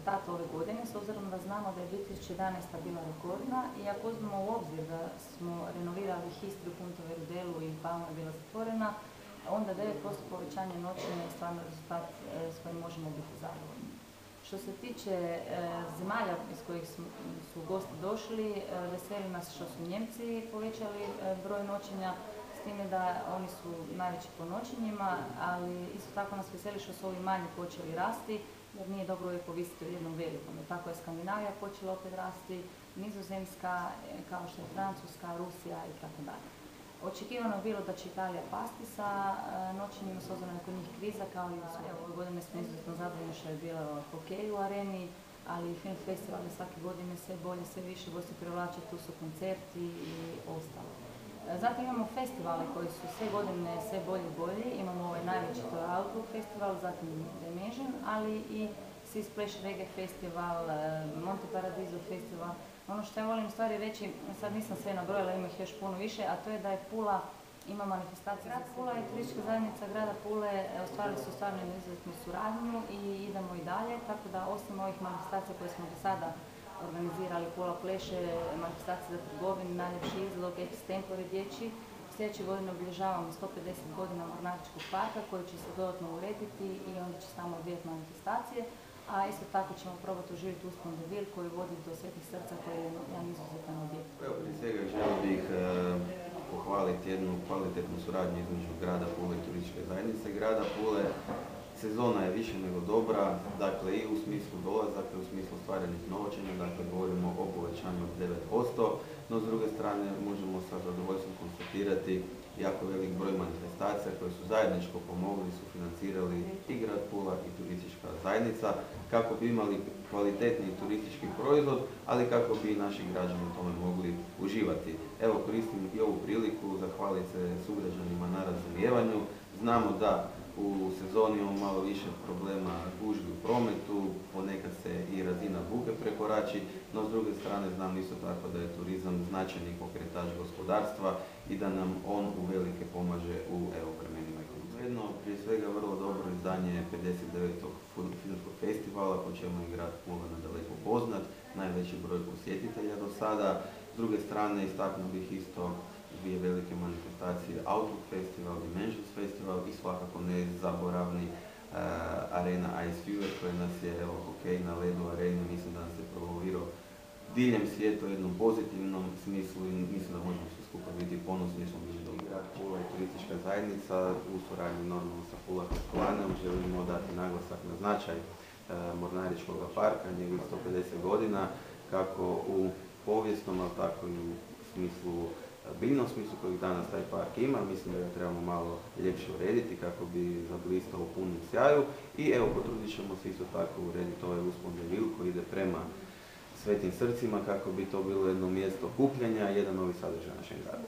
rezultat ove godine, s obzirom da znamo da je 2011. bila rekordna i ako uzmemo u obzir da smo renovirali Histriju, Punta Verdelu i Palma je bila zatvorena, onda 9% povećanje noćenja je stvarno rezultat s kojim možemo biti zadovoljni. Što se tiče zemalja iz kojih su gosti došli, veseli nas što su Njemci povećali broj noćenja, s time da oni su najveći po noćenjima, ali isto tako nas veseli što su ovi manji počeli rasti, jer nije dobro uvijek povisiti u jednom velikom. Tako je Skandinavija počela opet rasti, Nizozemska, kao što je Francuska, Rusija i tako dalje. Očekivano je bilo da će Italija pasti sa noćenjima, s obzirom na kod njih kriza, kao i ove godine smo izuzetno zadovoljni što je bilo hokej u areni, ali i film festival je svake godine sve bolje, sve više gosti privlače, tu su koncerti i ostalo. Zatim imamo festivale koji su sve godine sve bolje i bolji, imamo ovaj najveći, to je Outlook festival, zatim Dimension, ali i Sea Splash Reggae festival, Monte Paradiso festival. Ono što ja volim stvari reći, sad nisam sve nabrojala, ima ih još puno više, a to je da je Pula ima manifestacije. Grad Pula i turistička zajednica grada Pule ostvarili su stvarno izuzetnu suradnju i idemo i dalje, tako da osim ovih manifestacija koje smo do sada organizirali, Pula pleše, manifestacije za trgovinu, najljepši izlog, ex-tempore dječji. Sljedeće godine obilježavamo 150 godina Mornaričkog parka koji će se dodatno urediti i onda će samo odvijati manifestacije. A isto tako ćemo probati oživjeti uspon de Ville koji vodi do Svetih srca koji je jedan izuzetan objekt. Prije svega želio bih pohvaliti jednu kvalitetnu suradnju između grada Pule i turističke zajednice grada Pule. Sezona je više nego dobra, dakle i u smislu dolazaka, u smislu stvaranja noćenja, dakle govorimo o povećanju od 9%, no s druge strane možemo sa zadovoljstvom konstatirati jako velik broj manifestacija koje su zajedničko pomogli, sufinancirali i grad Pula i turistička zajednica kako bi imali kvalitetni turistički proizvod, ali kako bi i naši građani u tome mogli uživati. Evo koristim i ovu priliku zahvaliti se sugrađanima na razumijevanju. Znamo da u sezoni imamo malo više problema gužvi u prometu, ponekad se i razina buke prekorači, no s druge strane znam isto tako da je turizam značajni pokretač gospodarstva i da nam on uvelike pomaže u vremenima ekonomije. Jedno, prije svega, vrlo dobro izdanje 59. filmskog festivala, po čemu je grad Pula nadaleko poznat, najveći broj posjetitelja do sada. S druge strane, istaknuo bih isto dvije velike manifestacije, Outlook festival, Dimensions festival i svakako nezaboravni arena Ice Fever koja nas je, hokej na ledu areni, mislim da nas je promovirao diljem svijeta u jednom pozitivnom smislu i mislim da možemo svi skupa biti ponosni jer smo bili do grad Pula i turistička zajednica u suradnji normalno sa Pula Kaštelanom. Želimo dati naglasak na značaj Mornaričkog parka, njegovih 150 godina, kako u povijesnom, ali tako i u smislu biljnom smislu kojeg danas taj park ima. Mislim da ga trebamo malo ljepše urediti kako bi zablistao u punom sjaju i potrudit ćemo se isto tako urediti ovaj uspon de Ville koji ide prema Svetim srcima kako bi to bilo jedno mjesto okupljanja i jedan novi sadržaj našem gradu.